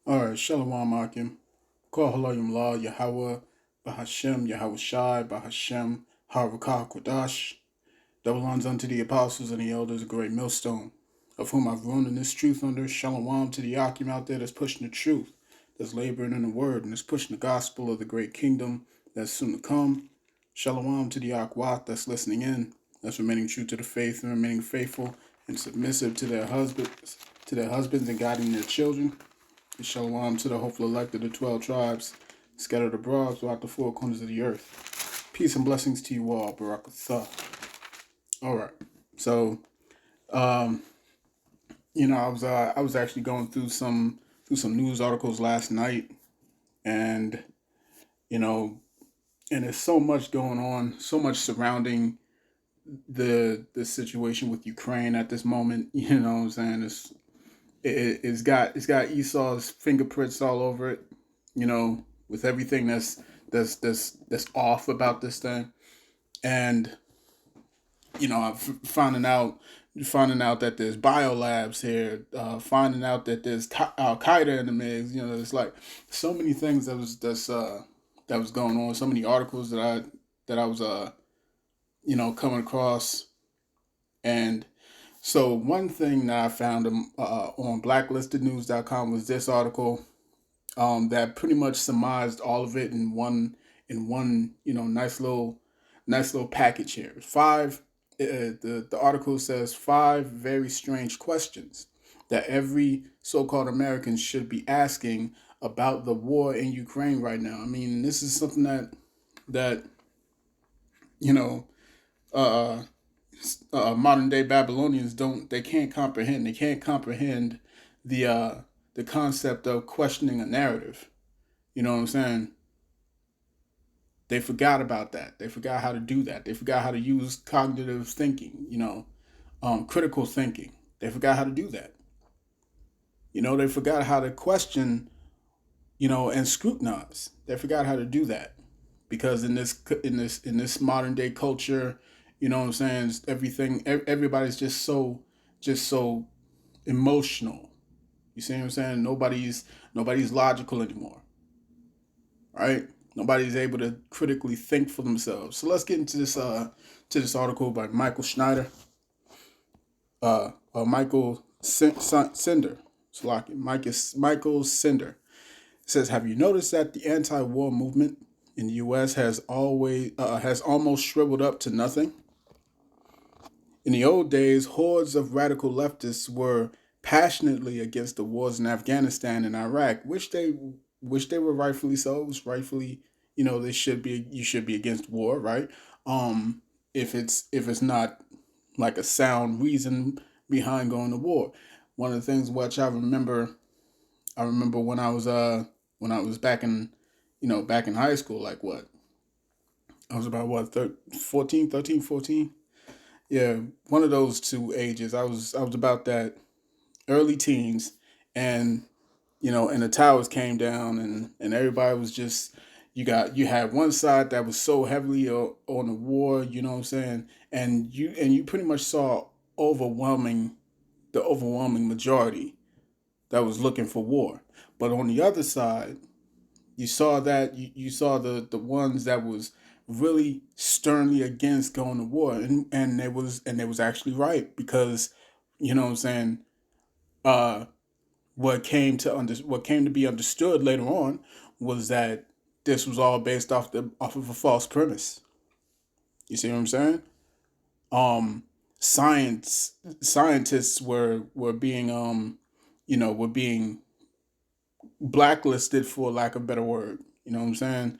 All right, Shalom Akim. Call Halayim La, Yahawah Bahashem Yahawashi, Bahashem Harakah Kodash. Double lines unto the apostles and the elders, a great millstone, of whom I've grown in this truth under. Shalom to the Akim out there that's pushing the truth, that's laboring in the word, and that's pushing the gospel of the great kingdom that's soon to come. Shalom to the Akwat that's listening in, that's remaining true to the faith and remaining faithful and submissive to their husbands and guiding their children. Shalom to the hopeful elect of the 12 tribes scattered abroad throughout the four corners of the earth. Peace and blessings to you all, Barakatha. All right. So, um, I was actually going through some news articles last night, and you know, and there's so much going on, so much surrounding the situation with Ukraine at this moment. You know what I'm saying? It's got Esau's fingerprints all over it, with everything that's off about this thing. And I'm finding out that there's biolabs here, finding out that there's Al Qaeda in the mix. There's like so many things that was going on, so many articles that I was coming across. And so one thing that I found on blacklistednews.com was this article that pretty much surmised all of it in one nice little package here. The article says five very strange questions that every so-called American should be asking about the war in Ukraine right now. I mean, this is something that you know uh, modern day Babylonians can't comprehend. They can't comprehend the uh, the concept of questioning a narrative. You know what I'm saying? They forgot about that. They forgot how to do that. They forgot how to use cognitive thinking. Critical thinking. They forgot how to do that. They forgot how to question. And scrutinize. They forgot how to do that because in this modern day culture, what I'm saying, everybody's just so emotional. You see what I'm saying? Nobody's logical anymore, right? Nobody's able to critically think for themselves. So let's get into this article by Michael Schneider, Michael Cinder. Michael Cinder. It says, "Have you noticed that the anti-war movement in the U.S. has almost shriveled up to nothing? In the old days, hordes of radical leftists were passionately against the wars in Afghanistan and Iraq, which they were rightfully so. It was rightfully, they should be. You should be against war, right? Um, if it's not like a sound reason behind going to war. One of the things which I remember when I was back in high school, like what I was about what 14, 13, 14. Yeah, one of those two ages. I was about that early teens, and and the towers came down, and everybody was just you had one side that was so heavily on the war, what I'm saying, and you pretty much saw overwhelming the overwhelming majority that was looking for war. But on the other side, you saw the ones that was really sternly against going to war, and they was actually right because what I'm saying, uh what came to be understood later on was that this was all based off of a false premise. You see what I'm saying? um Scientists were being blacklisted, for lack of a better word. You know what I'm saying?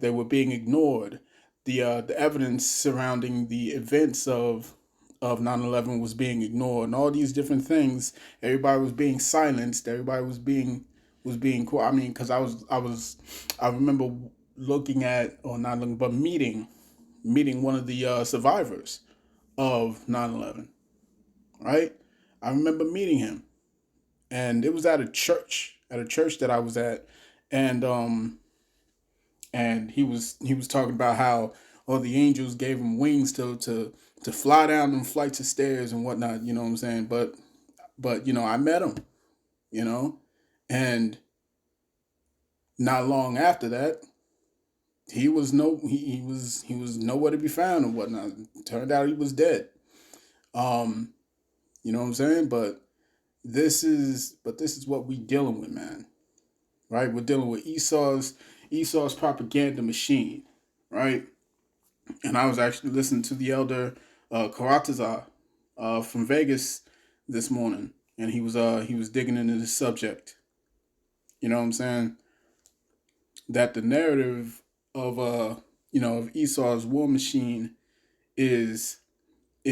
They were being ignored. The evidence surrounding the events of 9/11 was being ignored, and all these different things. Everybody was being silenced. Everybody was being cool. I mean, because I remember looking at, or not looking, but meeting one of the survivors of 9/11. Right? I remember meeting him, and it was at a church that I was at, and he was talking about how all the angels gave him wings to fly down them flights of stairs and whatnot. You know what I'm saying? But I met him, you know, And not long after that, he was nowhere to be found and whatnot. Turned out he was dead. You know what I'm saying? But this is what we dealing with, man. Right? We're dealing with Esau's propaganda machine, right? And I was actually listening to the elder Karatazar from Vegas this morning, and he was digging into this subject. You know what I'm saying? That the narrative of of Esau's war machine is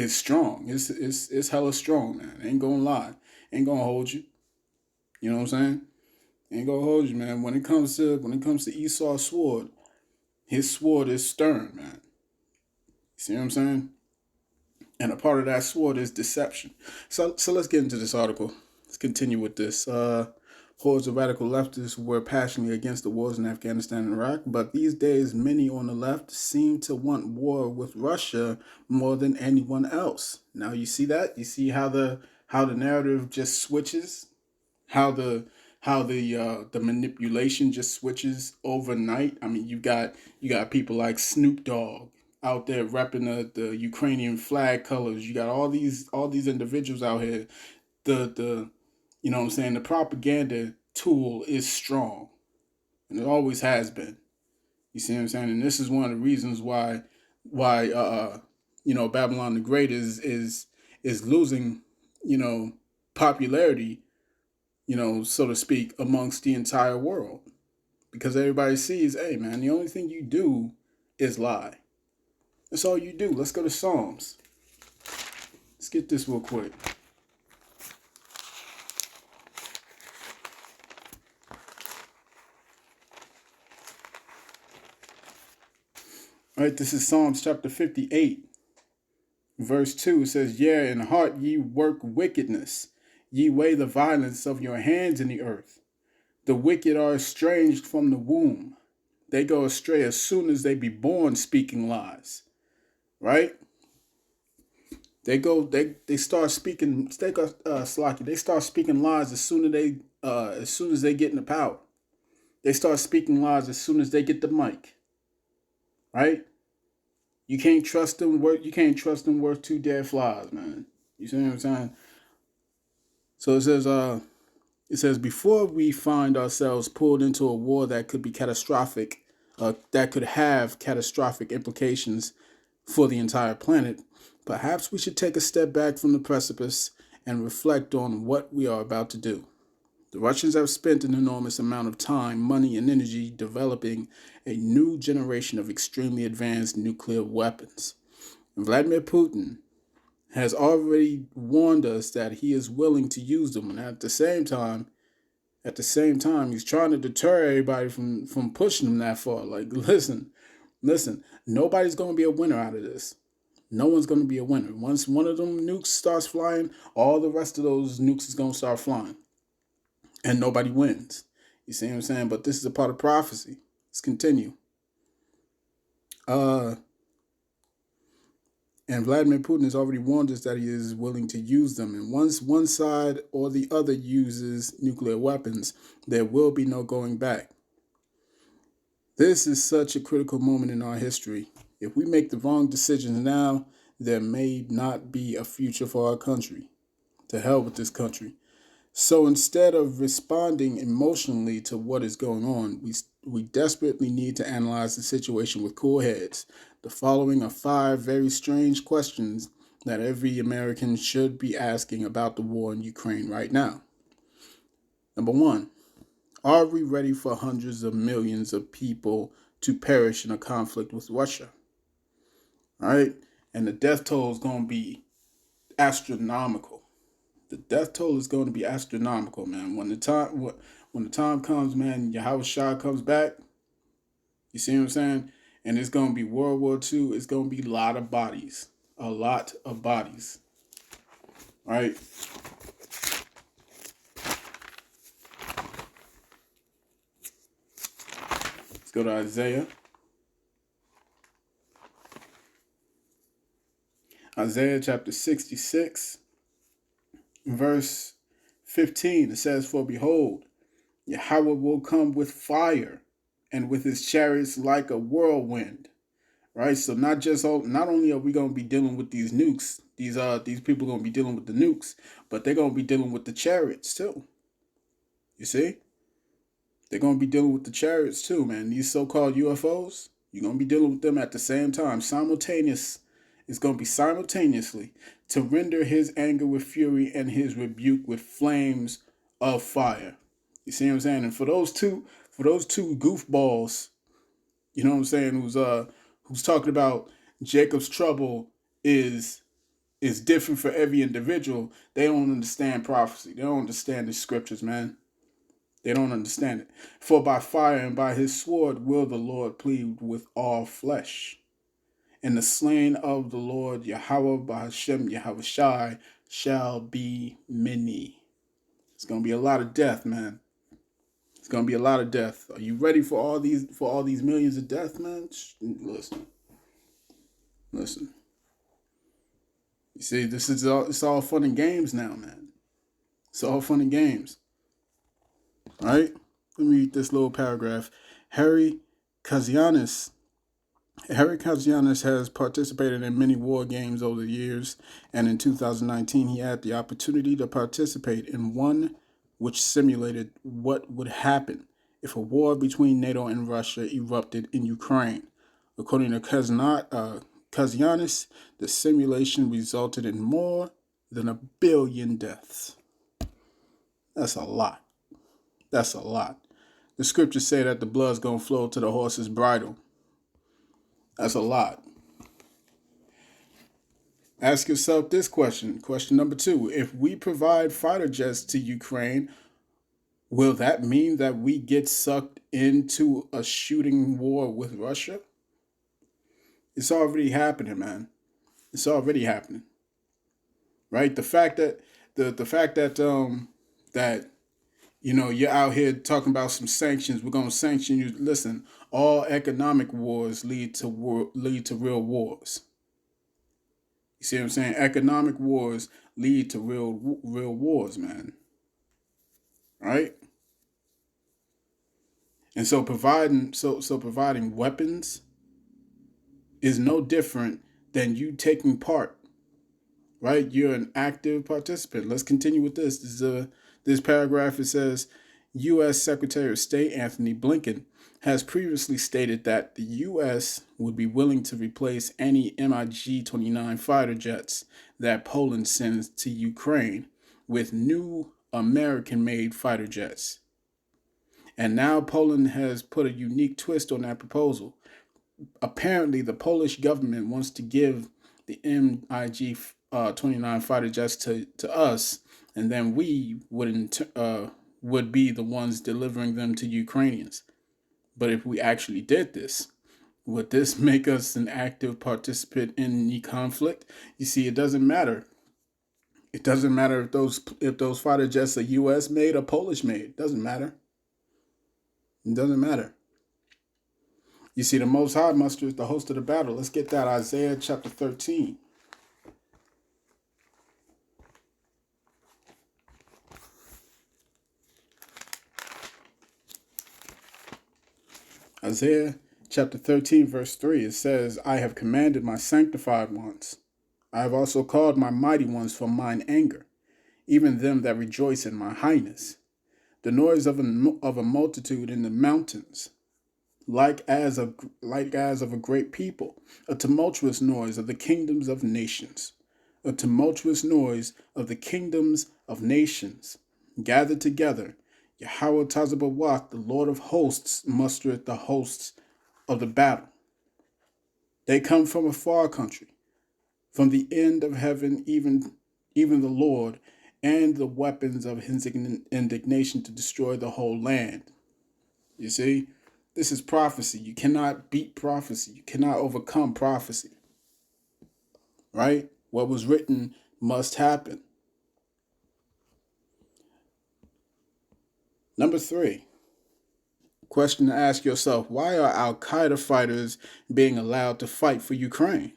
strong. It's hella strong, man. Ain't gonna lie. Ain't gonna hold you. You know what I'm saying? Ain't gonna hold you, man. When it comes to Esau's sword, his sword is stern, man. See what I'm saying? And a part of that sword is deception. So let's get into this article. Let's continue with this. Hordes of radical leftists were passionately against the wars in Afghanistan and Iraq, but these days many on the left seem to want war with Russia more than anyone else. Now you see that? You see how the narrative just switches? How the manipulation just switches overnight? I mean, you got people like Snoop Dogg out there repping the Ukrainian flag colors. You got all these individuals out here. The you know what I'm saying, the propaganda tool is strong. And it always has been. You see what I'm saying? And this is one of the reasons why Babylon the Great is losing, popularity, so to speak, amongst the entire world. Because everybody sees, hey man, the only thing you do is lie. That's all you do. Let's go to Psalms. Let's get this real quick. All right, this is Psalms chapter 58, verse 2. It says, "Yea, in heart ye work wickedness. Ye weigh the violence of your hands in the earth. The wicked are estranged from the womb. They go astray as soon as they be born, speaking lies." Right? They start speaking they start speaking lies as soon as they get into power. They start speaking lies as soon as they get the mic. Right? You can't trust them worth two dead flies, man. You see what I'm saying? So it says before we find ourselves pulled into a war that could be catastrophic, that could have catastrophic implications for the entire planet, perhaps we should take a step back from the precipice and reflect on what we are about to do. The Russians have spent an enormous amount of time, money, and energy developing a new generation of extremely advanced nuclear weapons. And Vladimir Putin has already warned us that he is willing to use them, and at the same time, he's trying to deter everybody from pushing them that far. Like, listen, nobody's going to be a winner out of this. No one's going to be a winner. Once one of them nukes starts flying, all the rest of those nukes is going to start flying. And nobody wins. You see what I'm saying? But this is a part of prophecy. Let's continue. And Vladimir Putin has already warned us that he is willing to use them. And once one side or the other uses nuclear weapons, there will be no going back. This is such a critical moment in our history. If we make the wrong decisions now, there may not be a future for our country. To hell with this country. So instead of responding emotionally to what is going on, we desperately need to analyze the situation with cool heads. The following are 5 very strange questions that every American should be asking about the war in Ukraine right now. Number 1, are we ready for hundreds of millions of people to perish in a conflict with Russia? All right? And the death toll is going to be astronomical. The death toll is going to be astronomical, man. When the time comes, man, Yahawah comes back. You see what I'm saying? And it's going to be World War II. It's going to be a lot of bodies. A lot of bodies. All right? Let's go to Isaiah. Isaiah chapter 66. Verse 15, it says, "For behold, Yahweh will come with fire and with his chariots like a whirlwind. Right? So not only are we going to be dealing with these nukes, these people are going to be dealing with the nukes, but they're going to be dealing with the chariots too. You see? They're going to be dealing with the chariots too, man. These so-called UFOs, you're going to be dealing with them at the same time. It's going to be simultaneously to render his anger with fury and his rebuke with flames of fire. You see what I'm saying? And for those two goofballs, you know what I'm saying, who's talking about Jacob's trouble is different for every individual, they don't understand prophecy. They don't understand the scriptures, man. They don't understand it. For by fire and by his sword will the Lord plead with all flesh. And the slain of the Lord Yahawah Bahashem Yahawashi shall be many. It's going to be a lot of death, man. It's going to be a lot of death. Are you ready for all these millions of death, man? Listen. You see, it's all fun and games now, man. It's all fun and games. All right? Let me read this little paragraph. Harry Kazianis has participated in many war games over the years, and in 2019 he had the opportunity to participate in one which simulated what would happen if a war between NATO and Russia erupted in Ukraine. According to Kazianis, the simulation resulted in more than 1 billion deaths. That's a lot. That's a lot. The scriptures say that the blood's going to flow to the horse's bridle. That's a lot. Ask yourself this question. Question number 2. If we provide fighter jets to Ukraine, will that mean that we get sucked into a shooting war with Russia? It's already happening, man. It's already happening. Right? The fact that you're out here talking about some sanctions. We're going to sanction you. Listen, all economic wars lead to real wars. You see what I'm saying? Economic wars lead to real wars, man. Right? And so providing weapons is no different than you taking part. Right? You're an active participant. Let's continue with this. This paragraph, it says, U.S. Secretary of State Anthony Blinken has previously stated that the U.S. would be willing to replace any MiG-29 fighter jets that Poland sends to Ukraine with new American-made fighter jets. And now Poland has put a unique twist on that proposal. Apparently, the Polish government wants to give the MiG-29 fighter jets to us, and then we would be the ones delivering them to Ukrainians. But if we actually did this, would this make us an active participant in the conflict? You see, it doesn't matter. It doesn't matter if those fighter jets are U.S. made or Polish made. It doesn't matter. It doesn't matter. You see, the Most High Muster is the host of the battle. Let's get that. Isaiah chapter 13. Isaiah chapter 13, verse 3, it says, I have commanded my sanctified ones. I have also called my mighty ones from mine anger, even them that rejoice in my highness. The noise of a multitude in the mountains, like as of a great people, a tumultuous noise of the kingdoms of nations, a tumultuous noise of the kingdoms of nations, gathered together. Yahweh Tazabawat, the Lord of hosts, mustereth the hosts of the battle. They come from a far country, from the end of heaven, even the Lord, and the weapons of his indignation to destroy the whole land. You see, this is prophecy. You cannot beat prophecy. You cannot overcome prophecy. Right? What was written must happen. Number 3, question to ask yourself, why are Al-Qaeda fighters being allowed to fight for Ukraine?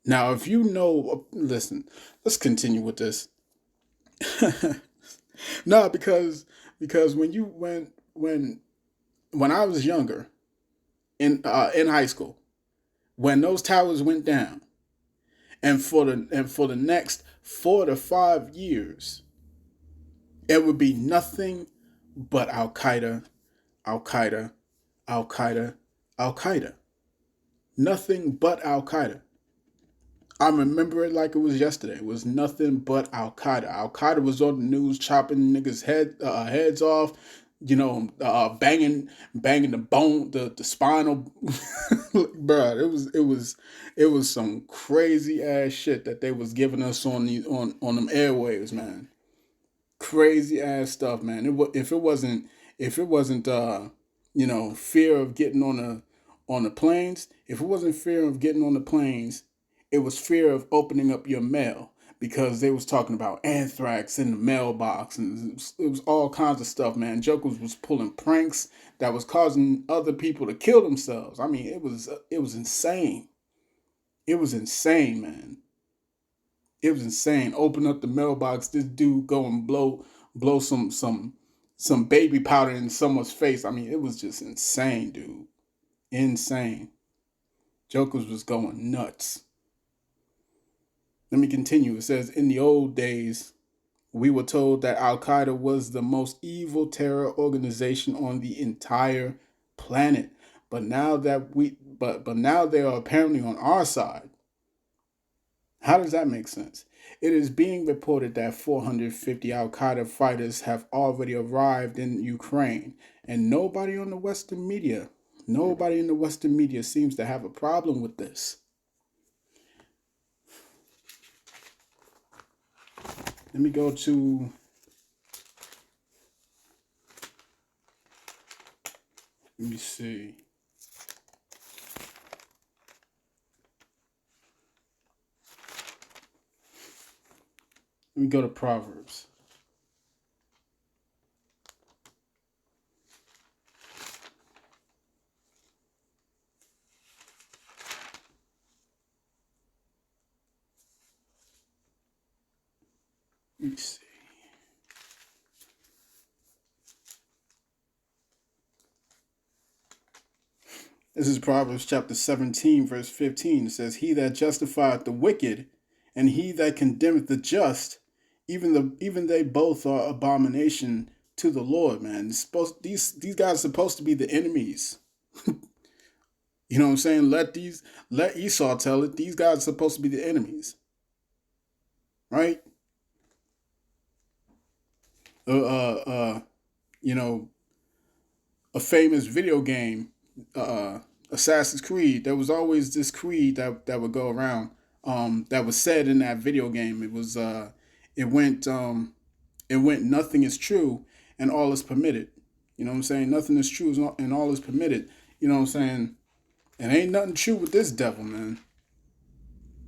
Now, if you know, listen, let's continue with this. No, because because when I was younger in high school, when those towers went down, and for the next 4 to 5 years, it would be nothing but Al Qaeda, Al Qaeda, Al Qaeda, Al Qaeda. Nothing but Al Qaeda. I remember it like it was yesterday. It was nothing but Al Qaeda. Al Qaeda was on the news chopping niggas' heads off, banging the bone, the spinal. Bruh, it was some crazy ass shit that they was giving us on them airwaves, man. Crazy ass stuff, man. If it wasn't fear of getting on the planes, if it wasn't fear of getting on the planes, it was fear of opening up your mail, because they was talking about anthrax in the mailbox, and it was all kinds of stuff, man. Jokers was pulling pranks that was causing other people to kill themselves. I mean, it was insane. It was insane, man. It was insane. Open up the mailbox, this dude go and blow some baby powder in someone's face. I mean, it was just insane, dude. Insane. Jokers was going nuts. Let me continue. It says, in the old days, we were told that Al Qaeda was the most evil terror organization on the entire planet. But now now they are apparently on our side. How does that make sense? It is being reported that 450 Al Qaeda fighters have already arrived in Ukraine, and nobody in the Western media seems to have a problem with this. Let me go to let me see. Let me go to Proverbs. Let me see. This is Proverbs chapter 17, verse 15. It says, he that justifieth the wicked and he that condemneth the just, even they both are abomination to the Lord, man. These guys are supposed to be the enemies. You know what I'm saying? Let Esau tell it. These guys are supposed to be the enemies. Right? You know, a famous video game, Assassin's Creed. There was always this creed that would go around, that was said in that video game. It went, nothing is true and all is permitted. You know what I'm saying? Nothing is true and all is permitted. You know what I'm saying? And ain't nothing true with this devil, man.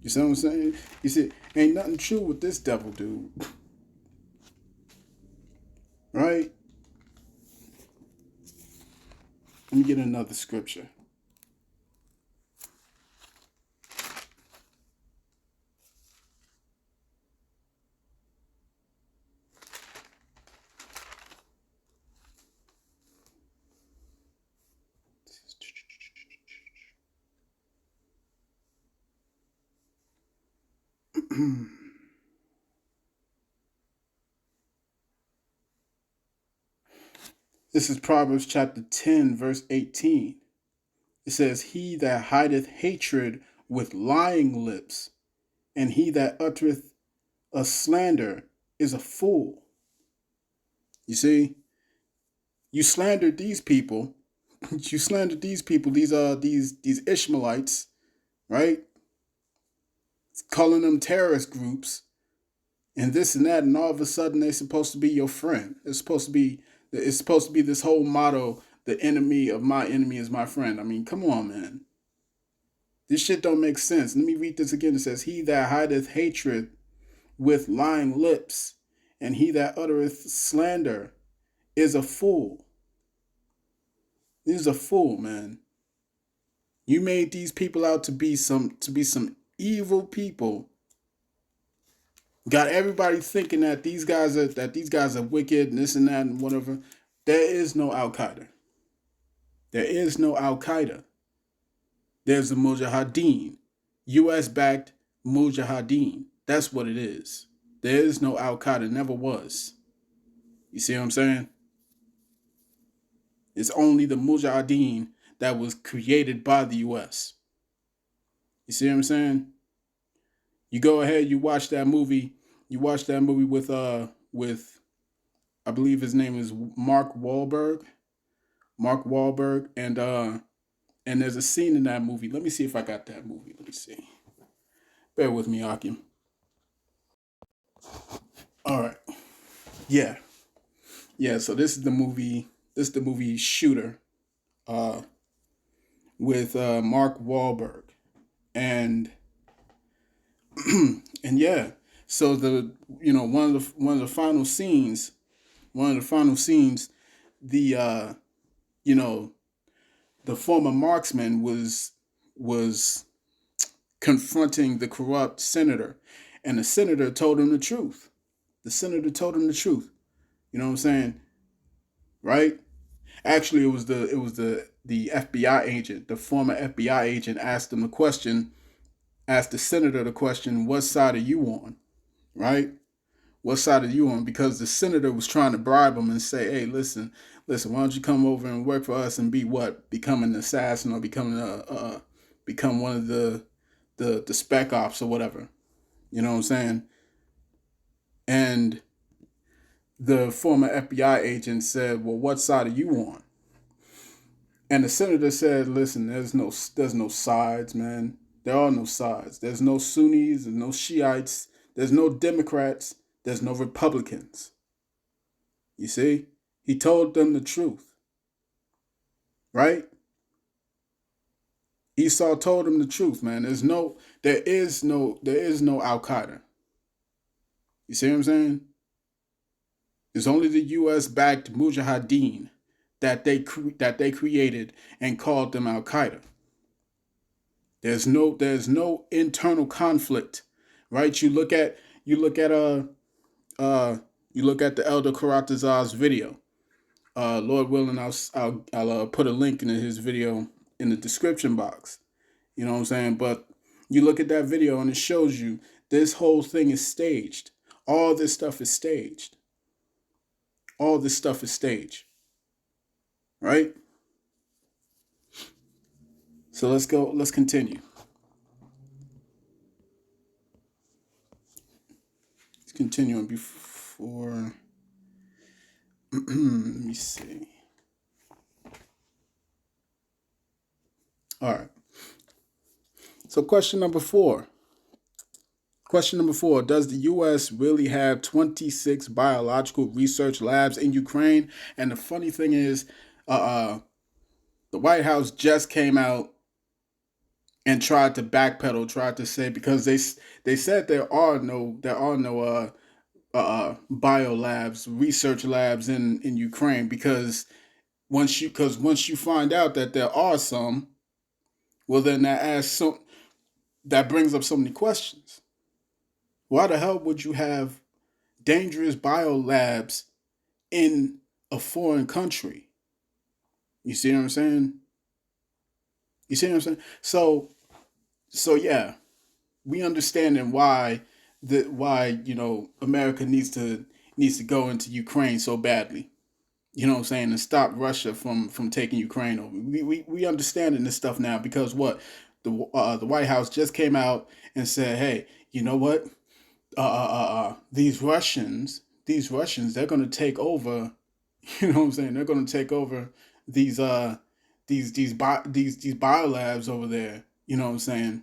You see what I'm saying? You see, ain't nothing true with this devil, dude. Right? Let me get another scripture. This is Proverbs chapter 10, verse 18. It says, he that hideth hatred with lying lips, and he that uttereth a slander is a fool. You see, you slandered these people. You slandered these people, these Ishmaelites, right? Calling them terrorist groups and this and that, and all of a sudden they're supposed to be your friend. It's supposed to be this whole motto, the enemy of my enemy is my friend. I mean, come on, man. This shit don't make sense. Let me read this again. It says, he that hideth hatred with lying lips, and he that uttereth slander is a fool. He's a fool, man. You made these people out to be some evil people, Got everybody thinking that these guys are wicked and this and that and whatever. There is no Al Qaeda. There is no Al Qaeda. There's the Mujahideen, U.S. backed Mujahideen. That's what it is. There is no Al Qaeda. Never was. You see what I'm saying? It's only the Mujahideen that was created by the U.S. You see what I'm saying? You go ahead, you watch that movie. You watch that movie with I believe his name is Mark Wahlberg. Mark Wahlberg, and there's a scene in that movie. Let me see if I got that movie. Let me see. Bear with me, Akim. All right. Yeah. Yeah, so this is the movie. This is the movie Shooter, with Mark Wahlberg, and and yeah. So the one of the final scenes, the the former marksman was confronting the corrupt senator, and the senator told him the truth. The senator told him the truth. You know what I'm saying? Right? Actually, it was the FBI agent, the former FBI agent, asked him the question, asked the senator the question, what side are you on? Right? What side are you on? Because the senator was trying to bribe him and say, hey, listen, why don't you come over and work for us and be what? Become an assassin or become one of the spec ops or whatever. You know what I'm saying? And the former FBI agent said, well, what side are you on? And the senator said, listen, there's no sides, man. There are no sides. There's no Sunnis, there's no Shiites, there's no Democrats, there's no Republicans. You see? He told them the truth. Right? Esau told them the truth, man. There is no Al Qaeda. You see what I'm saying? It's only the U.S. backed Mujahideen that they created and called them Al Qaeda. There's no internal conflict, right? You look at the Elder Karatazar's video. Lord willing, I'll put a link in his video in the description box. You know what I'm saying? But you look at that video and it shows you this whole thing is staged. All this stuff is staged. All this stuff is staged. Right? So let's go. Let's continue. Let's continue on before. Let me see. All right. So question number 4. Question number 4. Does the U.S. really have 26 biological research labs in Ukraine? And the funny thing is, the White House just came out and tried to backpedal, tried to say, because they said there are no bio labs, research labs in Ukraine, because once you find out that there are some, well then that brings up so many questions. Why the hell would you have dangerous bio labs in a foreign country? You see what I'm saying? You see what I'm saying? So yeah, we understand why America needs to go into Ukraine so badly. You know what I'm saying? And stop Russia from taking Ukraine over. We understanding this stuff now because what the White House just came out and said, hey, you know what? These Russians, they're going to take over. You know what I'm saying? They're going to take over these biolabs over there. You know what I'm saying?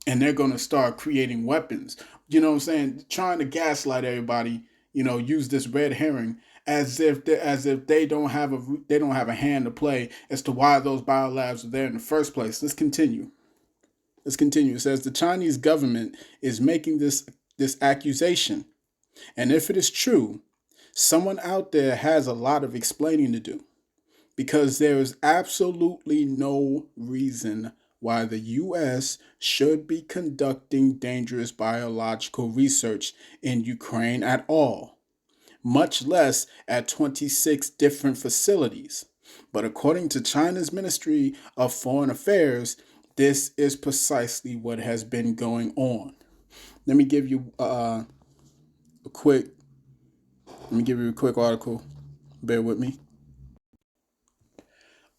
And they're going to start creating weapons. You know what I'm saying? Trying to gaslight everybody. Use this red herring as if they don't have a hand to play as to why those biolabs are there in the first place. Let's continue. It says the Chinese government is making this accusation, and if it is true, someone out there has a lot of explaining to do, because there is absolutely no reason why the U.S. should be conducting dangerous biological research in Ukraine at all, much less at 26 different facilities. But according to China's Ministry of Foreign Affairs, this is precisely what has been going on. Let me give you a quick article. Bear with me.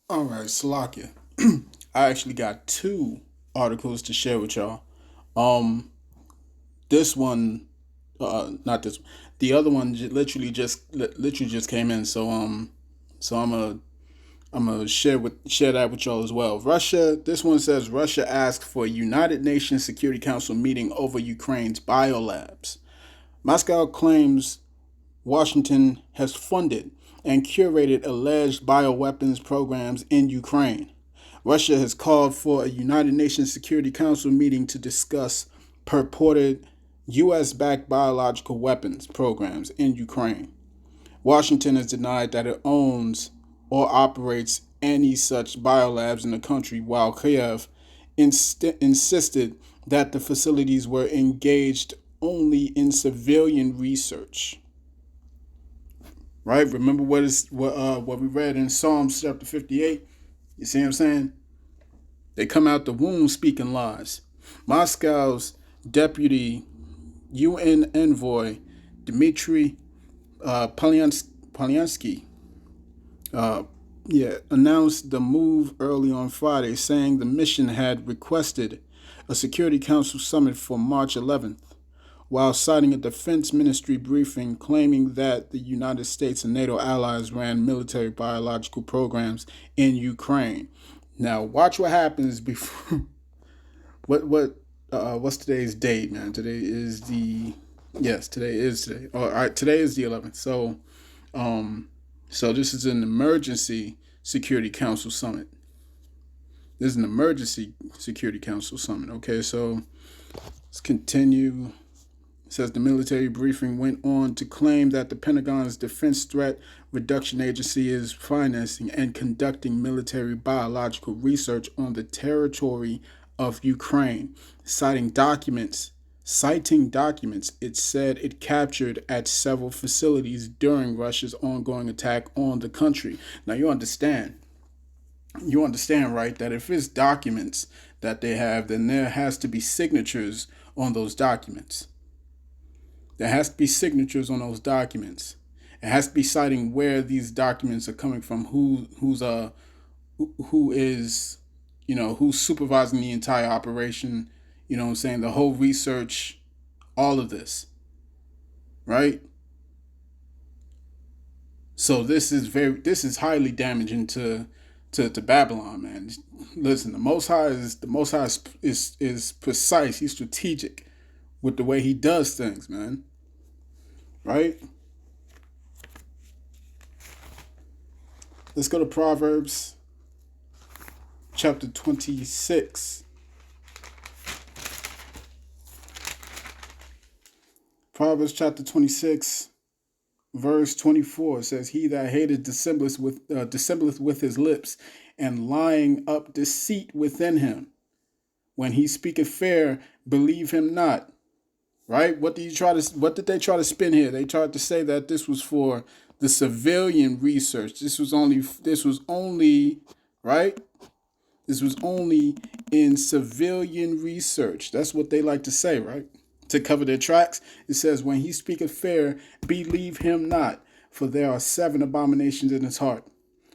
All right, Salakia. I actually got two articles to share with y'all. This one, not this one. The other one literally just came in. So I'm gonna share that with y'all as well. Russia. This one says Russia asked for a United Nations Security Council meeting over Ukraine's biolabs. Moscow claims Washington has funded and curated alleged bioweapons programs in Ukraine. Russia has called for a United Nations Security Council meeting to discuss purported U.S.-backed biological weapons programs in Ukraine. Washington has denied that it owns or operates any such biolabs in the country, while Kiev insisted that the facilities were engaged only in civilian research. Right? Remember what we read in Psalms chapter 58? You see what I'm saying? They come out the womb speaking lies. Moscow's deputy UN envoy Dmitry Polyansky announced the move early on Friday, saying the mission had requested a Security Council summit for March 11th, while citing a Defense Ministry briefing claiming that the United States and NATO allies ran military biological programs in Ukraine. Now, watch what happens before. What's today's date, man? Today is today. All right, today is the 11th. So this is an emergency Security Council summit. This is an emergency Security Council summit. Okay, so let's continue. It says the military briefing went on to claim that the Pentagon's Defense Threat Reduction Agency is financing and conducting military biological research on the territory of Ukraine, citing documents it said it captured at several facilities during Russia's ongoing attack on the country. Now you understand, right, that if it's documents that they have, then there has to be signatures on those documents. There has to be signatures on those documents. It has to be citing where these documents are coming from, who is, who's supervising the entire operation, the whole research, all of this, right? So this is highly damaging to Babylon, man. Listen, the Most High is precise. He's strategic with the way he does things, man. Right? Let's go to Proverbs chapter 26. Proverbs chapter 26, verse 24 says, "He that hateth dissembleth with his lips, and lying up deceit within him. When he speaketh fair, believe him not." Right? What did they try to spin here? They tried to say that this was for the civilian research. This was only right? This was only in civilian research. That's what they like to say, right? To cover their tracks, it says, "When he speaketh fair, believe him not, for there are 7 abominations in his heart,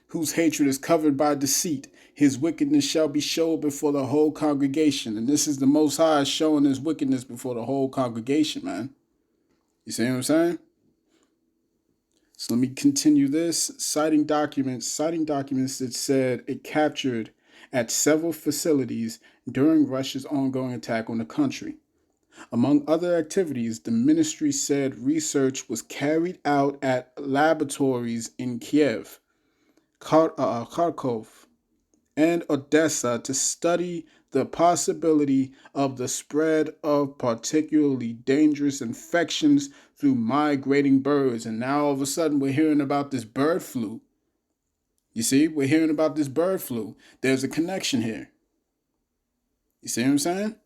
whose hatred is covered by deceit. His wickedness shall be showed before the whole congregation." And this is the Most High showing his wickedness before the whole congregation, man. You see what I'm saying? So let me continue this. Citing documents that said it captured at several facilities during Russia's ongoing attack on the country. Among other activities, the ministry said research was carried out at laboratories in Kiev, Kharkov, and Odessa to study the possibility of the spread of particularly dangerous infections through migrating birds. And now all of a sudden we're hearing about this bird flu. You see, we're hearing about this bird flu. There's a connection here. You see what I'm saying?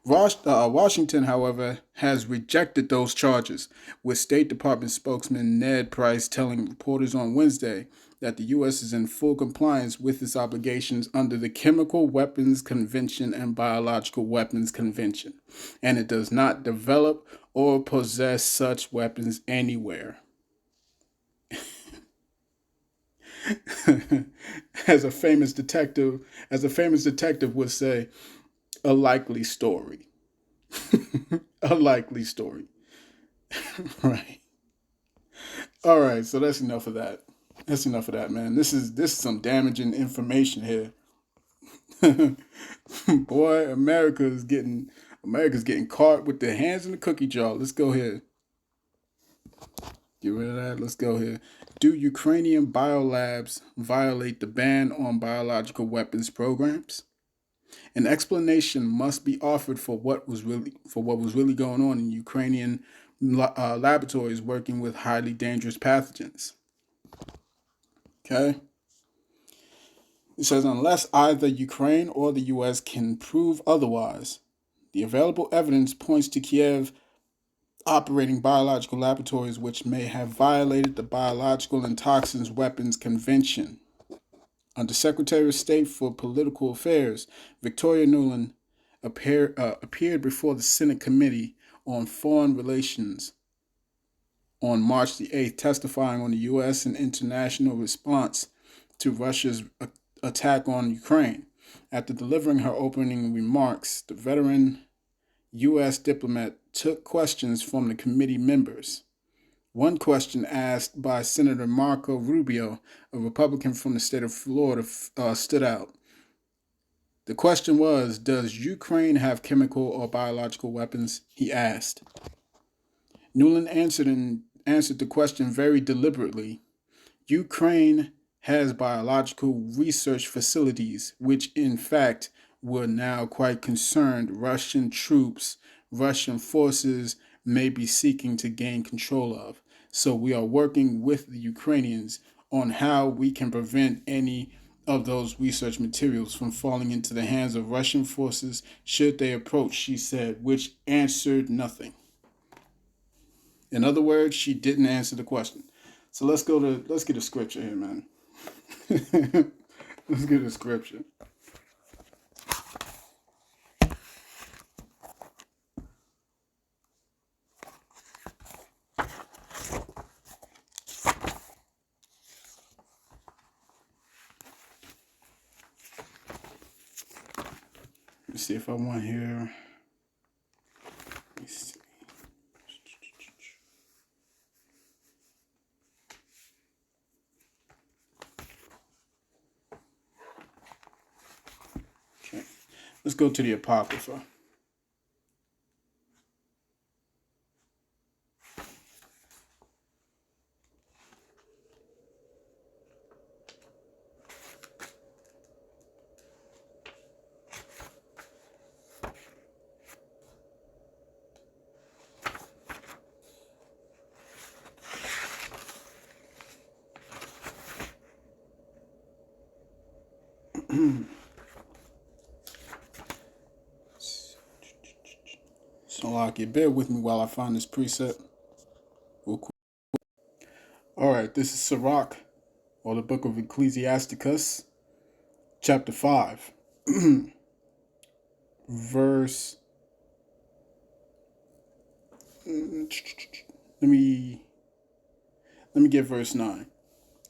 Washington, however, has rejected those charges, with State Department spokesman Ned Price telling reporters on Wednesday that the U.S. is in full compliance with its obligations under the Chemical Weapons Convention and Biological Weapons Convention, and it does not develop or possess such weapons anywhere. as a famous detective would say, a likely story. A likely story. Right. All right, so that's enough of that. That's enough of that, man. This is some damaging information here. Boy, America's getting caught with their hands in the cookie jar. Let's go here. Get rid of that. Let's go here. Do Ukrainian biolabs violate the ban on biological weapons programs? An explanation must be offered for what was really going on in Ukrainian laboratories working with highly dangerous pathogens. Okay. It says, unless either Ukraine or the U.S. can prove otherwise, the available evidence points to Kiev operating biological laboratories which may have violated the Biological and Toxins Weapons Convention. Under Secretary of State for Political Affairs, Victoria Nuland appeared before the Senate Committee on Foreign Relations on March the 8th, testifying on the U.S. and international response to Russia's attack on Ukraine. After delivering her opening remarks, the veteran U.S. diplomat took questions from the committee members. One question asked by Senator Marco Rubio, a Republican from the state of Florida, stood out. The question was, does Ukraine have chemical or biological weapons? He asked. Nuland answered the question very deliberately. Ukraine has biological research facilities, which in fact were now quite concerned Russian forces may be seeking to gain control of. So we are working with the Ukrainians on how we can prevent any of those research materials from falling into the hands of Russian forces should they approach, she said, which answered nothing. In other words, she didn't answer the question. So let's get a scripture here, man. Let's get a scripture. Let's see if I want here. Let me see. Okay. Let's go to the Apocrypha. So, like, bear with me while I find this precept real quick. All right, this is Sirach, or the book of Ecclesiasticus, chapter 5, verse. Let me get verse 9.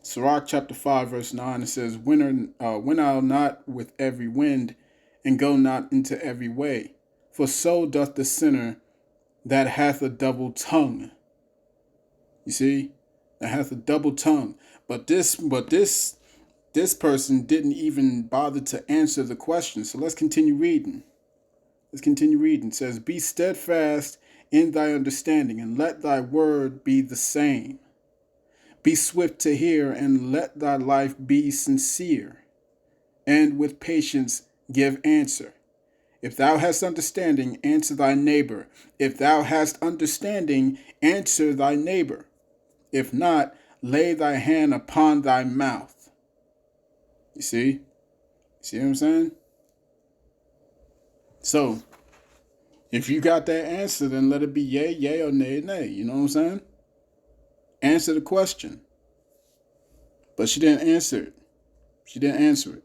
Sirach chapter 5, verse 9, it says, Win out not with every wind, and go not into every way, for so doth the sinner that hath a double tongue. You see? That hath a double tongue. But this person didn't even bother to answer the question. So let's continue reading. It says, Be steadfast in thy understanding, and let thy word be the same. Be swift to hear, and let thy life be sincere, and with patience give answer. If thou hast understanding, answer thy neighbor. If thou hast understanding, answer thy neighbor. If not, lay thy hand upon thy mouth. You see? See what I'm saying? So if you got that answer, then let it be yay, yay, or nay, nay. You know what I'm saying? Answer the question. But she didn't answer it. She didn't answer it.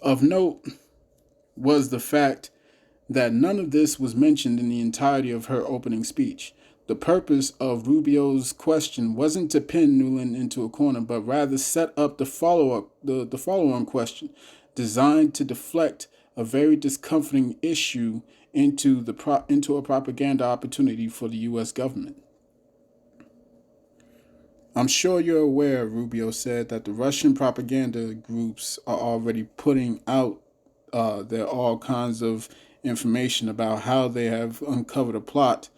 Of note was the fact that none of this was mentioned in the entirety of her opening speech. The purpose of Rubio's question wasn't to pin Nuland into a corner, but rather set up the follow-on question, designed to deflect a very discomforting issue into a propaganda opportunity for the U.S. government. I'm sure you're aware, Rubio said, that the Russian propaganda groups are already putting out all kinds of information about how they have uncovered a plot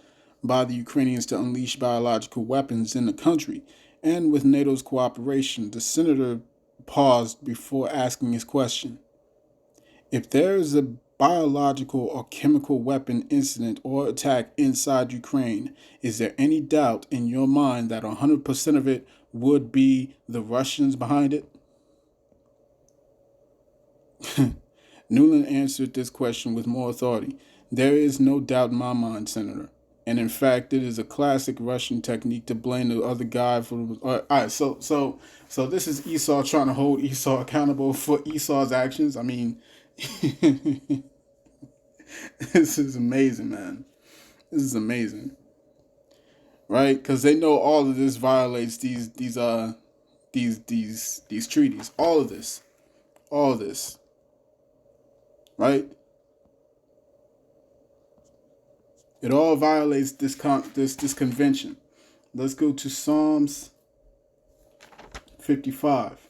by the Ukrainians to unleash biological weapons in the country. And with NATO's cooperation, the senator paused before asking his question. If there is a biological or chemical weapon incident or attack inside Ukraine, is there any doubt in your mind that 100% of it would be the Russians behind it? Nuland answered this question with more authority. There is no doubt in my mind, Senator. And in fact, it is a classic Russian technique to blame the other guy for. All right, so this is Esaw trying to hold Esaw accountable for Esaw's actions. I mean, this is amazing, man. This is amazing, right? Because they know all of this violates these treaties. All of this, right? It all violates this convention. Let's go to Psalms 55.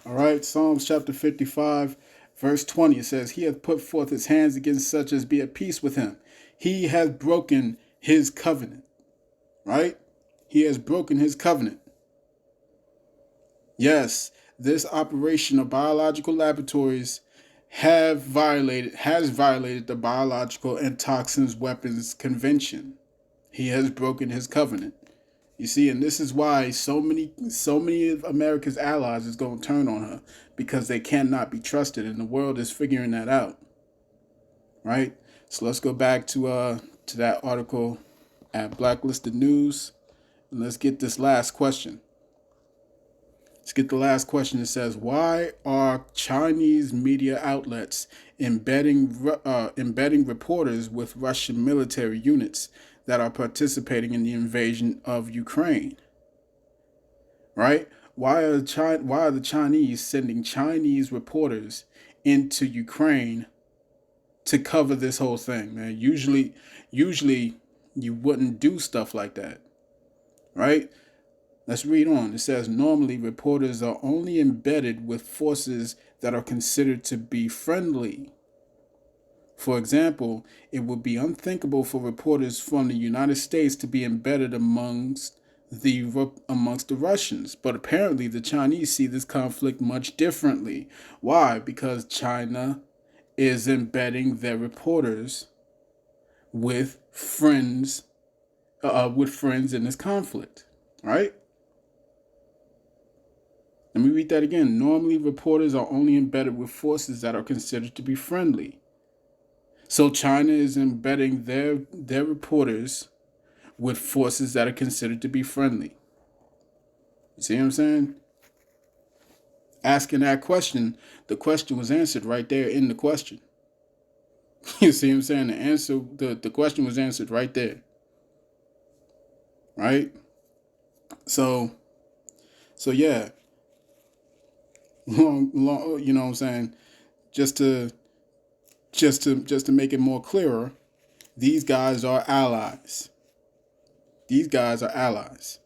All right, Psalms chapter 55, verse 20. It says, He hath put forth his hands against such as be at peace with him. He hath broken his covenant. Right? He has broken his covenant. Yes, this operation of biological laboratories has violated the Biological and Toxins Weapons Convention. He has broken his covenant. You see, and this is why so many of America's allies is going to turn on her, because they cannot be trusted, and the world is figuring that out. Right? So let's go back to that article at Blacklisted News, and let's get this last question. Let's get the last question. It says, why are Chinese media outlets embedding reporters with Russian military units that are participating in the invasion of Ukraine? Right? Why are the Chinese sending Chinese reporters into Ukraine to cover this whole thing, man? Usually you wouldn't do stuff like that, right? Let's read on. It says, normally reporters are only embedded with forces that are considered to be friendly. For example, it would be unthinkable for reporters from the United States to be embedded amongst the Russians. But apparently the Chinese see this conflict much differently. Why? Because China is embedding their reporters with friends in this conflict, right? Let me read that again. Normally, reporters are only embedded with forces that are considered to be friendly. So China is embedding their reporters with forces that are considered to be friendly. You see what I'm saying? Asking that question, the question was answered right there in the question. You see what I'm saying? The question was answered right there. Right? So yeah. Long, you know what I'm saying? Just to make it more clearer, these guys are allies. These guys are allies.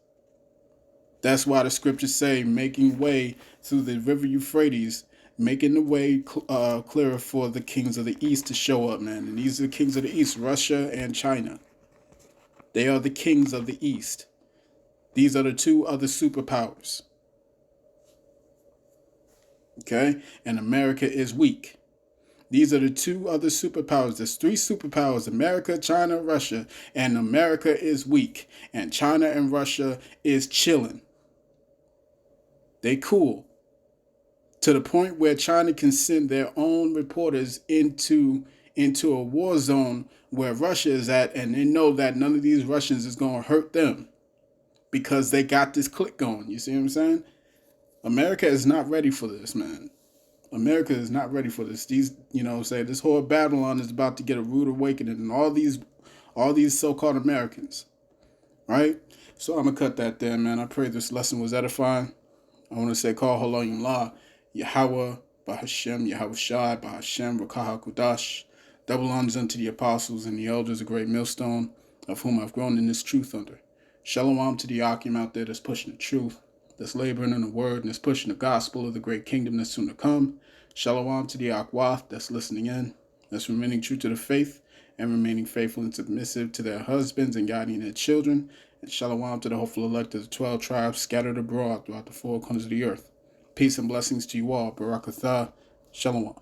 That's why the scriptures say, making way through the river Euphrates, making the way clearer for the kings of the east to show up, man. And these are the kings of the east, Russia and China. They are the kings of the east. These are the two other superpowers. Okay? And America is weak. These are the two other superpowers. There's three superpowers: America, China, Russia. And America is weak. And China and Russia is chilling. They cool. To the point where China can send their own reporters into a war zone where Russia is at, and they know that none of these Russians is going to hurt them because they got this clique going. You see what I'm saying? America is not ready for this, man. America is not ready for this. These, say this whole Babylon is about to get a rude awakening, and all these so-called Americans, right? So I'm gonna cut that there, man. I pray this lesson was edifying. I want to say, call Halayim La, Yahawah Bahashem Yahawashi, Bahashem Rakaha Kudash. Double honors unto the apostles and the elders, a great millstone, of whom I've grown in this truth under. Shalom to the Akim out there that's pushing the truth, that's laboring in the word, and that's pushing the gospel of the great kingdom that's soon to come. Shalom to the Akwath that's listening in, that's remaining true to the faith, and remaining faithful and submissive to their husbands and guiding their children. And shalom to the hopeful elect of the 12 tribes scattered abroad throughout the four corners of the earth. Peace and blessings to you all. Barakatah. Shalom.